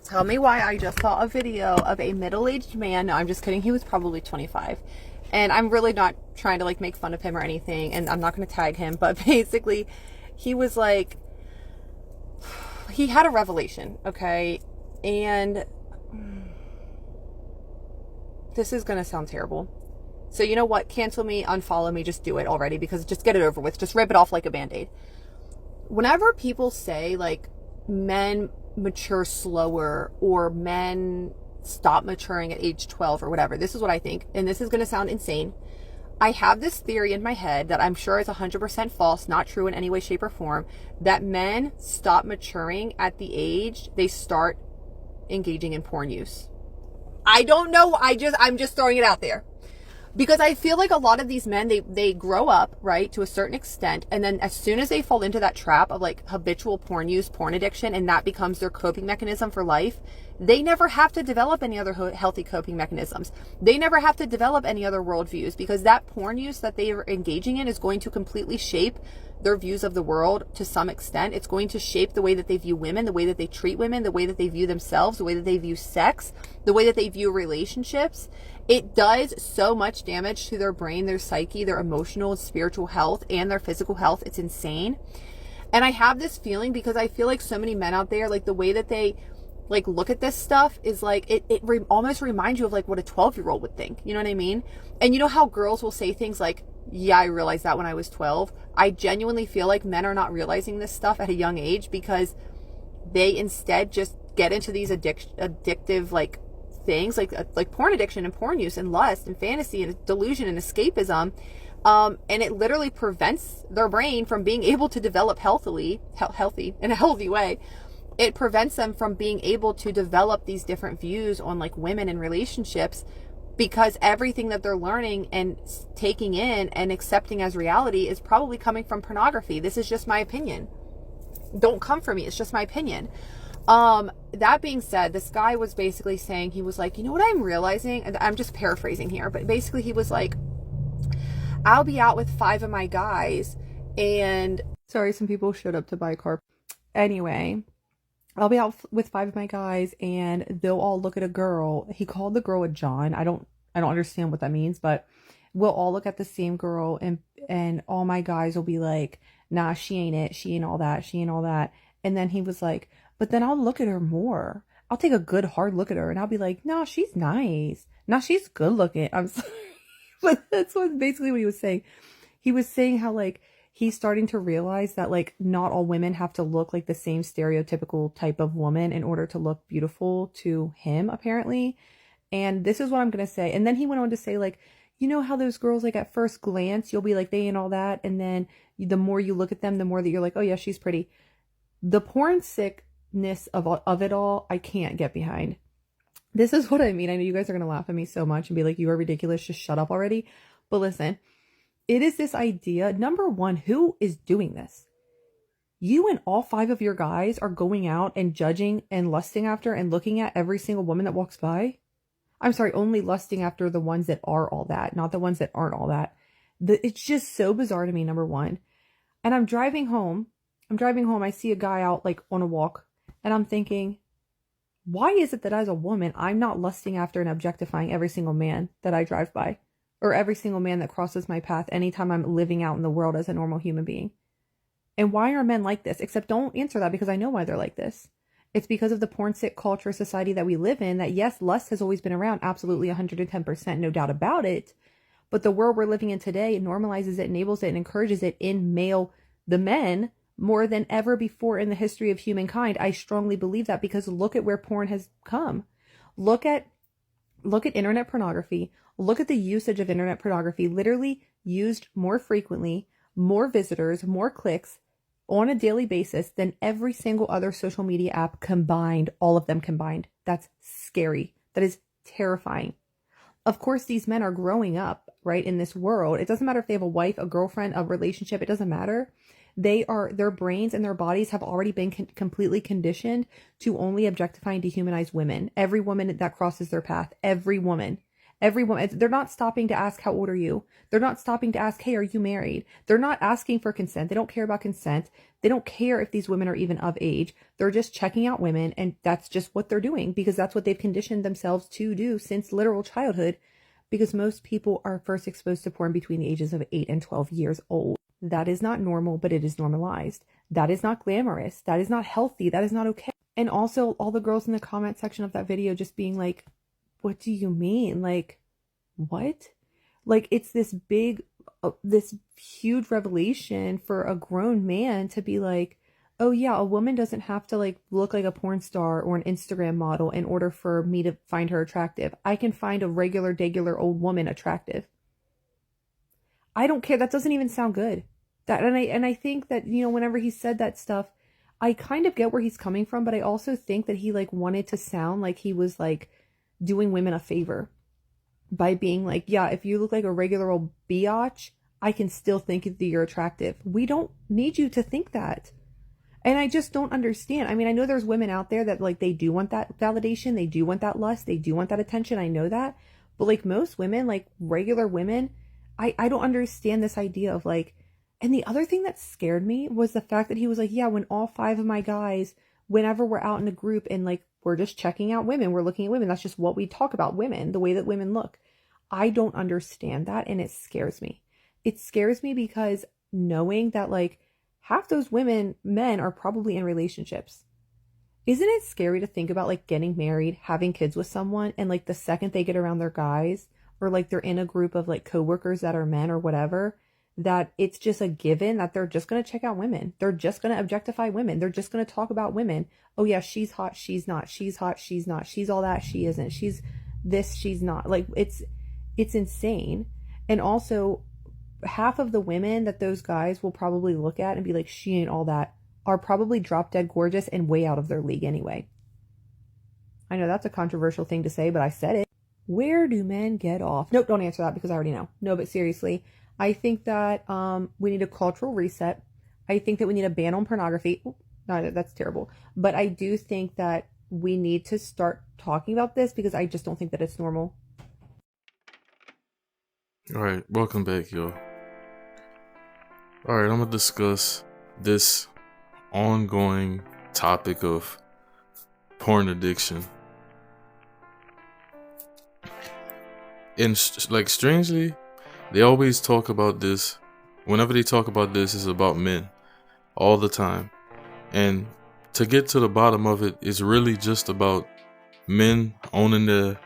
Tell me why I just saw a video of a middle-aged man. No, I'm just kidding. He was probably 25. And I'm really not trying to like make fun of him or anything. And I'm not going to tag him. But basically, he was like, he had a revelation, okay? And this is going to sound terrible. So you know what? Cancel me, unfollow me, just do it already, because just get it over with. Just rip it off like a Band-Aid. Whenever people say like men mature slower or men stop maturing at age 12 or whatever, this is what I think. And this is going to sound insane. I have this theory in my head that I'm sure is 100% false, not true in any way, shape, or form, that men stop maturing at the age they start engaging in porn use. I don't know. I'm just throwing it out there. Because I feel like a lot of these men, they grow up, right, to a certain extent. And then as soon as they fall into that trap of like habitual porn use, porn addiction, and that becomes their coping mechanism for life, they never have to develop any other healthy coping mechanisms. They never have to develop any other worldviews, because that porn use that they are engaging in is going to completely shape their views of the world to some extent. It's going to shape the way that they view women, the way that they treat women, the way that they view themselves, the way that they view sex, the way that they view relationships. It does so much damage to their brain, their psyche, their emotional and spiritual health, and their physical health. It's insane. And I have this feeling because I feel like so many men out there, like the way that they like look at this stuff is like, almost reminds you of like what a 12-year-old would think. You know what I mean? And you know how girls will say things like, yeah, I realized that when I was 12. I genuinely feel like men are not realizing this stuff at a young age because they instead just get into these addictive like things like porn addiction and porn use and lust and fantasy and delusion and escapism. And it literally prevents their brain from being able to develop healthy in a healthy way. It prevents them from being able to develop these different views on like women and relationships, because everything that they're learning and taking in and accepting as reality is probably coming from pornography. This is just my opinion. Don't come for me. It's just my opinion. That being said, this guy was basically saying, he was like, you know what I'm realizing? And I'm just paraphrasing here, but basically he was like, I'll be out with 5 of my guys and sorry, some people showed up to buy a car. Anyway, I'll be out with 5 of my guys and they'll all look at a girl. He called the girl a John. I don't understand what that means, but we'll all look at the same girl and all my guys will be like, nah, she ain't it. She ain't all that. She ain't all that. And then he was like, but then I'll look at her more. I'll take a good hard look at her and I'll be like, no, she's nice. No, she's good looking. I'm sorry. But that's basically what he was saying. He was saying how like he's starting to realize that like not all women have to look like the same stereotypical type of woman in order to look beautiful to him, apparently. And this is what I'm going to say. And then he went on to say like, you know how those girls like at first glance, you'll be like, they ain't all that. And then the more you look at them, the more that you're like, oh yeah, she's pretty. The porn sickness of it all, I can't get behind. This is what I mean. I know you guys are going to laugh at me so much and be like, you are ridiculous. Just shut up already. But listen, it is this idea. Number one, who is doing this? You and all 5 of your guys are going out and judging and lusting after and looking at every single woman that walks by. I'm sorry, only lusting after the ones that are all that, not the ones that aren't all that. It's just so bizarre to me, number one. And I'm driving home. I see a guy out like on a walk and I'm thinking, why is it that as a woman, I'm not lusting after and objectifying every single man that I drive by or every single man that crosses my path anytime I'm living out in the world as a normal human being? And why are men like this? Except don't answer that, because I know why they're like this. It's because of the porn sick culture society that we live in, that yes, lust has always been around. Absolutely 110%, no doubt about it. But the world we're living in today normalizes it, enables it, and encourages it in the men, more than ever before in the history of humankind. I strongly believe that, because look at where porn has come. Look at internet pornography. Look at the usage of internet pornography, literally used more frequently, more visitors, more clicks on a daily basis than every single other social media app combined, all of them combined. That's scary. That is terrifying. Of course, these men are growing up, right, in this world. It doesn't matter if they have a wife, a girlfriend, a relationship. It doesn't matter. Their brains and their bodies have already been completely conditioned to only objectify and dehumanize women. Every woman that crosses their path, every woman. Everyone, they're not stopping to ask, how old are you? They're not stopping to ask, hey, are you married? They're not asking for consent. They don't care about consent. They don't care if these women are even of age. They're just checking out women, and that's just what they're doing because that's what they've conditioned themselves to do since literal childhood, because most people are first exposed to porn between the ages of 8 and 12 years old. That is not normal, but it is normalized. That is not glamorous. That is not healthy. That is not okay. And also all the girls in the comment section of that video just being like, what do you mean? Like, what? Like, it's this big, this huge revelation for a grown man to be like, oh yeah, a woman doesn't have to like look like a porn star or an Instagram model in order for me to find her attractive. I can find a regular old woman attractive. I don't care. That doesn't even sound good. And I think that, you know, whenever he said that stuff, I kind of get where he's coming from, but I also think that he like wanted to sound like he was like doing women a favor by being like, yeah, if you look like a regular old biatch, I can still think that you're attractive. We don't need you to think that. And I just don't understand. I mean, I know there's women out there that like, they do want that validation. They do want that lust. They do want that attention. I know that. But like most women, like regular women, I don't understand this idea of like, and the other thing that scared me was the fact that he was like, yeah, when all 5 of my guys, whenever we're out in a group and like, we're just checking out women, we're looking at women. That's just what we talk about women, the way that women look. I don't understand that. And it scares me. It scares me because knowing that like half those men are probably in relationships. Isn't it scary to think about like getting married, having kids with someone, and like the second they get around their guys, or like they're in a group of like coworkers that are men or whatever, that it's just a given that they're just going to check out women. They're just going to objectify women. They're just going to talk about women. Oh yeah, she's hot, she's not. She's hot, she's not. She's all that, she isn't. She's this, she's not. Like it's insane. And also half of the women that those guys will probably look at and be like, she ain't all that, are probably drop dead gorgeous and way out of their league anyway. I know that's a controversial thing to say, but I said it. Where do men get off? Nope, don't answer that because I already know. No, but seriously, I think that we need a cultural reset. I think that we need a ban on pornography. No, that's terrible. But I do think that we need to start talking about this because I just don't think that it's normal. All right, welcome back, y'all. All right, I'm going to discuss this ongoing topic of porn addiction. And like strangely, they always talk about this. Whenever they talk about this, it's about men all the time. And to get to the bottom of it, it's really just about men owning the,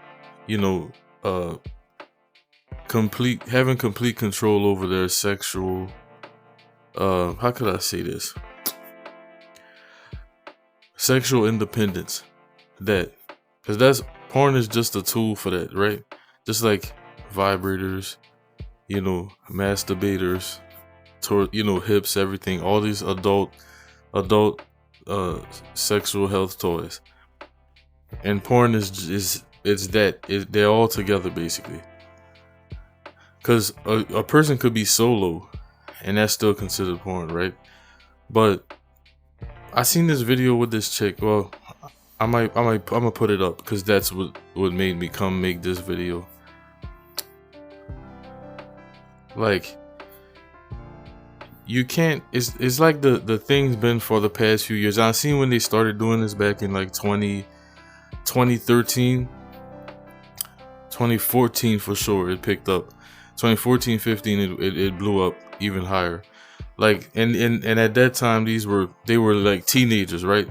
having complete control over their sexual, how could I say this? Sexual independence. Because porn is just a tool for that, right? Just like vibrators, masturbators, hips, everything, all these adult sexual health toys. And porn they're all together basically. Because a person could be solo and that's still considered porn, right? But I seen this video with this chick. Well, I'm gonna put it up because that's what made me come make this video. Like, you can't, it's like the thing's been for the past few years. I seen when they started doing this back in like 2013, 2014 for sure, it picked up. 2014, 15, it blew up even higher. Like, and at that time, they were like teenagers, right?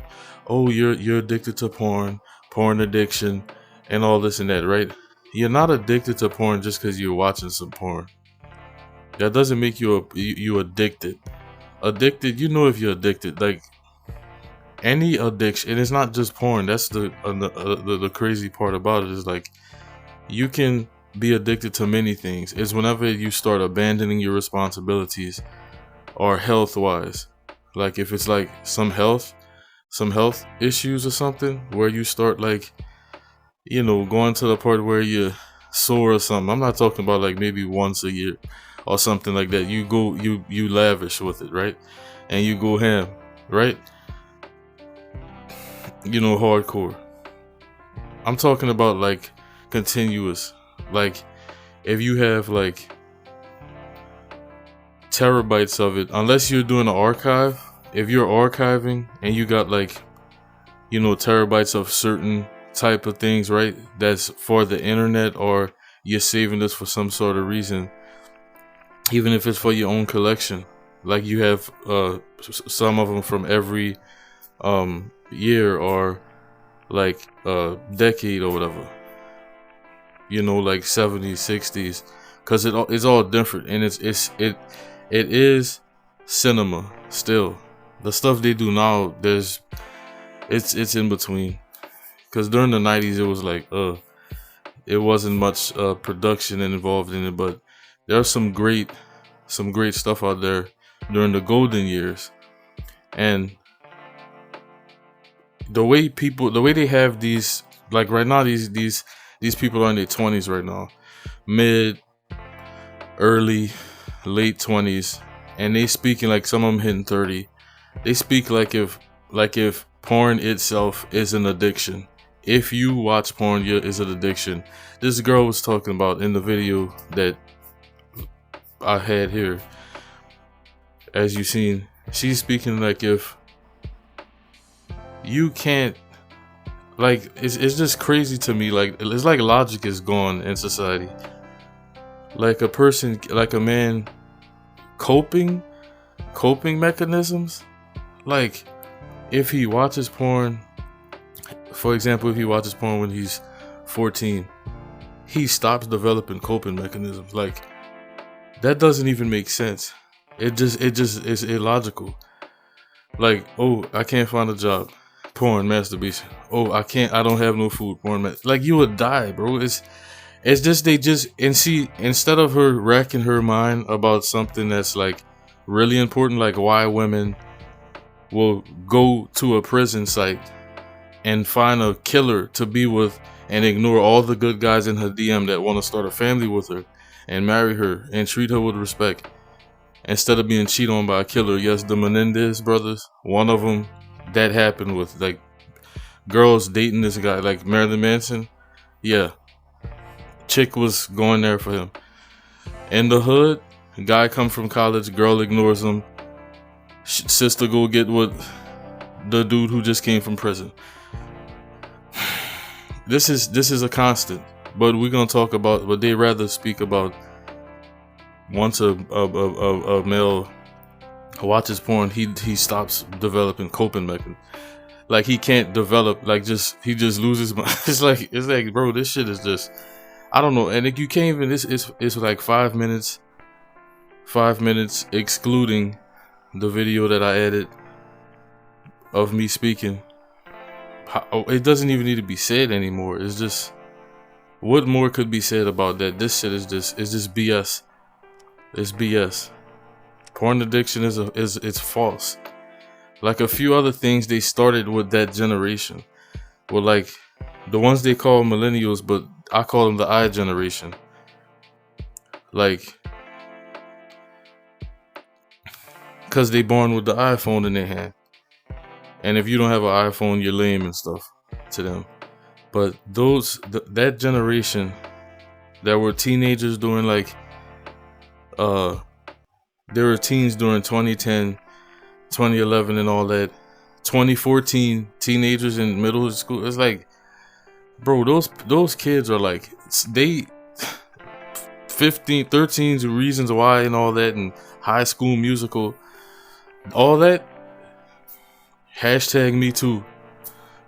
Oh, you're addicted to porn addiction, and all this and that, right? You're not addicted to porn just because you're watching some porn. That doesn't make you addicted. Addicted, if you're addicted. Like any addiction, and it's not just porn. That's the crazy part about it is like you can be addicted to many things. It's whenever you start abandoning your responsibilities or health-wise. Like if it's like some health issues or something where you start like, going to the part where you're sore or something. I'm not talking about like maybe once a year or something like that. You go, you lavish with it, right? And you go ham, right? Hardcore. I'm talking about like continuous Like, if you have like terabytes of it, unless you're doing an archive, if you're archiving and you got like, you know, terabytes of certain type of things, right? That's for the internet, or you're saving this for some sort of reason, even if it's for your own collection. Like you have some of them from every year or like decade or whatever. You know, like 70s, 60s, because it's all different, and it is cinema still. The stuff they do now, it's in between. Because during the 90s, it was like it wasn't much production involved in it, but there's some great stuff out there during the golden years. And the way they have these, like right now, these people are in their 20s right now, mid, early, late 20s, and they speaking like some of them hitting 30. They speak like if porn itself is an addiction. If you watch porn, it's an addiction. This girl was talking about in the video that I had here, as you've seen, she's speaking like if you can't, like, it's just crazy to me. Like, it's like logic is gone in society. Like a person, like a man, coping mechanisms. Like, if he watches porn, for example, if he watches porn when he's 14, he stops developing coping mechanisms. Like, that doesn't even make sense. It just is illogical. Like, oh, I can't find a job, porn, masturbation. Oh, I don't have no food, porn, like, you would die, bro. It's just, and see, instead of her racking her mind about something that's like really important, like why women will go to a prison site and find a killer to be with and ignore all the good guys in her DM that want to start a family with her and marry her and treat her with respect, instead of being cheated on by a killer. Yes, the Menendez brothers, one of them, that happened with, like, girls dating this guy, like Marilyn Manson. Yeah, chick was going there for him. In the hood, guy come from college, girl ignores him, sister go get with the dude who just came from prison. This is a constant, but we're gonna talk about. But they rather speak about once a male watches porn, he stops developing coping mechanisms. Like, he can't develop, like, he just loses. It's like, bro, this shit is just, I don't know. And you can't even. It's like 5 minutes, excluding the video that I added of me speaking. It doesn't even need to be said anymore. It's just, what more could be said about that? This shit is just BS. It's BS. Porn addiction it's false. Like a few other things they started with that generation, were like the ones they call millennials, but I call them the I generation. Like, cause they born with the iPhone in their hand. And if you don't have an iPhone, you're lame and stuff to them. But that generation that were teenagers during, like, there were teens during 2010, 2011 and all that. 2014, teenagers in middle school. It's like, bro, those kids are like, they 15, 13 reasons why and all that, and High School Musical, all that. Hashtag Me Too,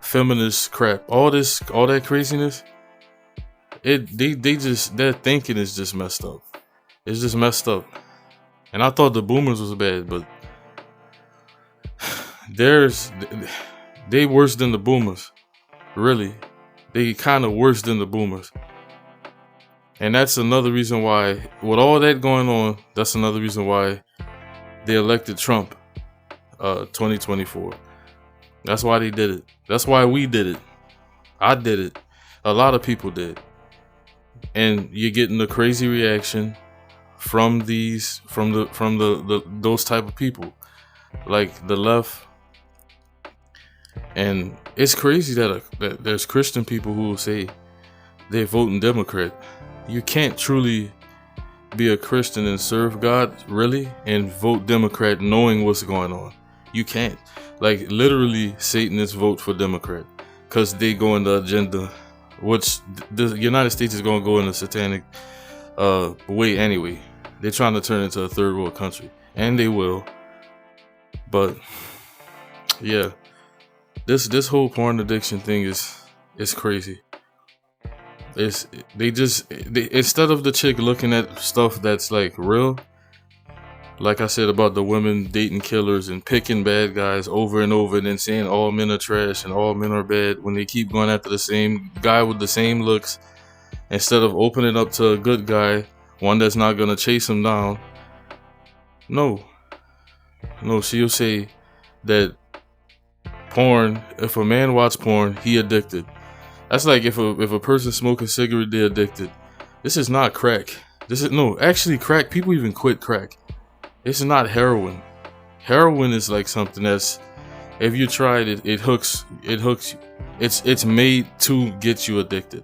feminist crap, all that craziness. Their thinking is just messed up. It's just messed up. And I thought the boomers was bad, but they worse than the boomers. Really, they kind of worse than the boomers. And that's another reason why, with all that going on, that's another reason why they elected Trump 2024. That's why they did it. That's why we did it. I did it. A lot of people did. And you're getting the crazy reaction from those type of people, like the left. And it's crazy that there's Christian people who will say they're voting Democrat. you can't truly be a Christian and serve God really and vote Democrat knowing what's going on. You can't. Like literally Satanists vote for Democrat because they go in the agenda, which the United States is going to go in a satanic way anyway. They're trying to turn into a third world country, and they will. But yeah, this whole porn addiction thing is crazy. They instead of the chick looking at stuff that's like real, like I said about the women dating killers and picking bad guys over and over and then saying all men are trash and all men are bad when they keep going after the same guy with the same looks, instead of opening up to a good guy, one that's not gonna chase him down. No, she'll say that porn, if a man watch porn, he addicted. That's like if a person smoking cigarette, they're addicted. This is not crack. Actually crack, people even quit crack. It's not heroin. Heroin is like something that's, if you try it, it hooks you. It's made to get you addicted.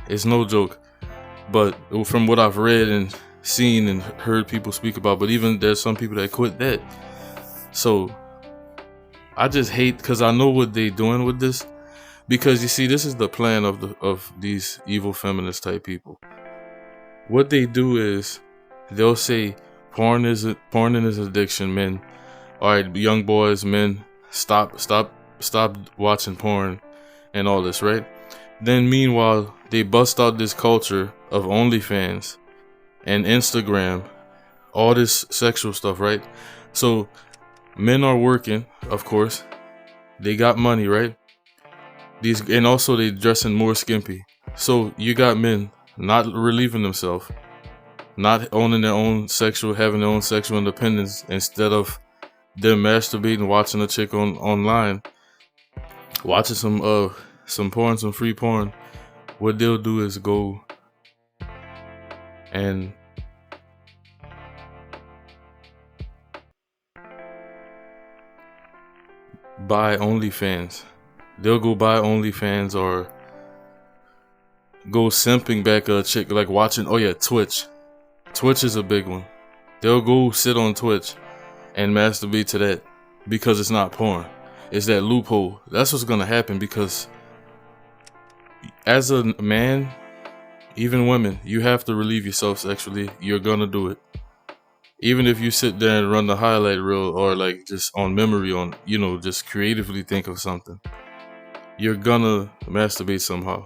It's no joke. But from what I've read and seen and heard people speak about, but even there's some people that quit that. So I just hate, because I know what they're doing with this. Because you see, this is the plan of these evil feminist type people. What they do is they'll say porn is addiction, men. All right, young boys, men, stop watching porn and all this, right? Then meanwhile, they bust out this culture of OnlyFans and Instagram, all this sexual stuff, right? So men are working, of course. They got money, right? And also they dressing more skimpy. So you got men not relieving themselves, not owning their own having their own sexual independence. Instead of them masturbating, watching a chick online, watching some porn, some free porn, what they'll do is go and buy OnlyFans. They'll go buy OnlyFans or go simping back a chick, like watching, Twitch. Twitch is a big one. They'll go sit on Twitch and masturbate to that because it's not porn. It's that loophole. That's what's gonna happen, because as a man, even women, you have to relieve yourself sexually. You're gonna do it. Even if you sit there and run the highlight reel or like just on memory just creatively think of something. You're gonna masturbate somehow.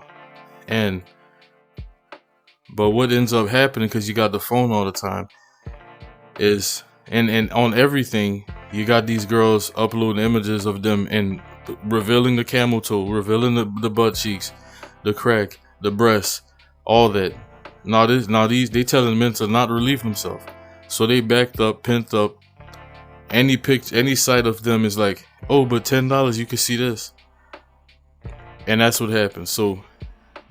But what ends up happening, because you got the phone all the time, is and on everything, you got these girls uploading images of them and revealing the camel toe, revealing the butt cheeks, the crack, the breasts, all that. Now they telling men to not relieve themselves. So they backed up, pent up. Any sight of them is like, oh, but $10 you can see this. And that's what happens. So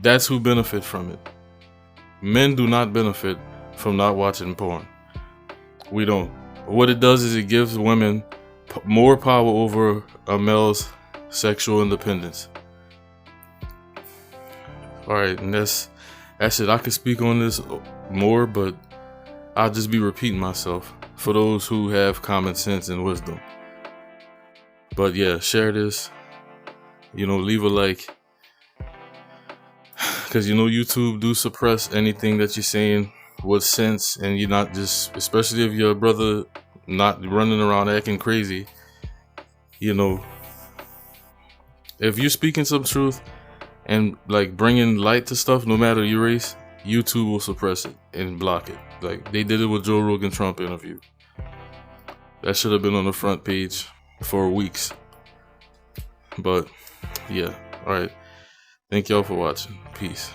that's who benefit from it. Men do not benefit from not watching porn. We don't. What it does is it gives women more power over a male's sexual independence. Alright, and that's it. I could speak on this more, but I'll just be repeating myself for those who have common sense and wisdom. But yeah, share this. Leave a like. Because YouTube do suppress anything that you're saying with sense, and you're not just, especially if your brother not running around acting crazy. If you're speaking some truth and like bringing light to stuff, no matter your race, YouTube will suppress it and block it. Like they did it with Joe Rogan Trump interview. That should have been on the front page for weeks. But yeah, all right. Thank y'all for watching. Peace.